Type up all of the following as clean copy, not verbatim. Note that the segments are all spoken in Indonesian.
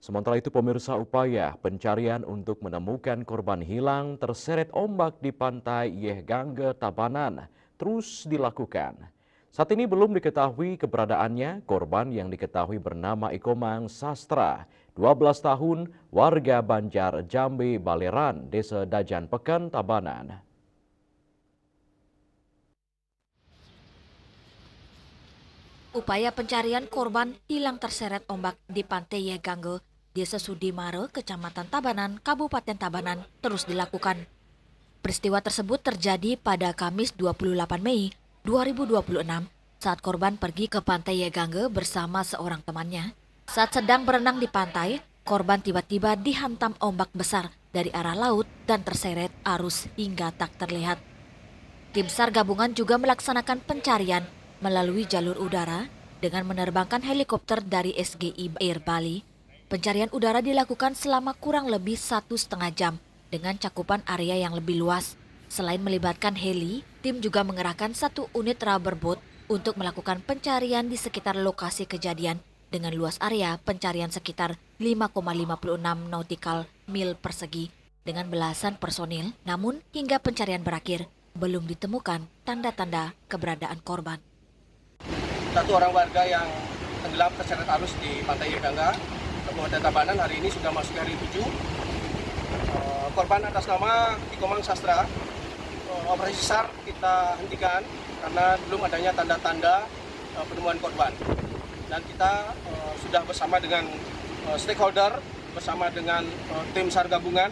Sementara itu pemirsa, upaya pencarian untuk menemukan korban hilang terseret ombak di pantai Yehgangge, Tabanan terus dilakukan. Saat ini belum diketahui keberadaannya korban yang diketahui bernama Ikomang Sastra, 12 tahun, warga Banjar Jambe Baleran, Desa Dajan Pekan, Tabanan. Upaya pencarian korban hilang terseret ombak di Pantai Yehgangge, Desa Sudimare, Kecamatan Tabanan, Kabupaten Tabanan, terus dilakukan. Peristiwa tersebut terjadi pada Kamis 28 Mei 2026 saat korban pergi ke Pantai Yehgangge bersama seorang temannya. Saat sedang berenang di pantai, korban tiba-tiba dihantam ombak besar dari arah laut dan terseret arus hingga tak terlihat. Tim SAR gabungan juga melaksanakan pencarian melalui jalur udara dengan menerbangkan helikopter dari SGI Air Bali. Pencarian udara dilakukan selama kurang lebih 1,5 jam dengan cakupan area yang lebih luas. Selain melibatkan heli, tim juga mengerahkan 1 unit rubber boat untuk melakukan pencarian di sekitar lokasi kejadian dengan luas area pencarian sekitar 5,56 nautical mil persegi dengan belasan personil. Namun hingga pencarian berakhir, belum ditemukan tanda-tanda keberadaan korban. Satu orang warga yang tenggelam terseret arus di Pantai Yehgangge, Kabupaten Tabanan, hari ini sudah masuk hari 7. Korban atas nama Ikomang Sastra. Operasi SAR kita hentikan karena belum adanya tanda-tanda penemuan korban. Dan kita sudah bersama dengan stakeholder, bersama dengan tim SAR gabungan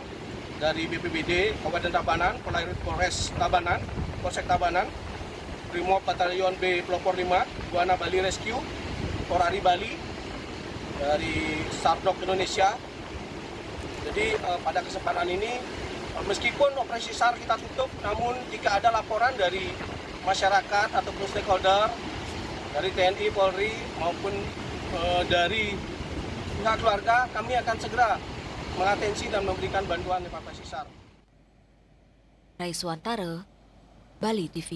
dari BPBD Kabupaten Tabanan, Polres Tabanan, Polsek Tabanan, Brimob Batalion B Pelopor 5, Buana Bali Rescue, Porari Bali, dari Sardok Indonesia. Jadi pada kesempatan ini, meskipun operasi SAR kita tutup, namun jika ada laporan dari masyarakat ataupun stakeholder, dari TNI, Polri, maupun dari pihak keluarga, kami akan segera mengatensi dan memberikan bantuan evakuasi SAR. Raiswantara, Bali TV.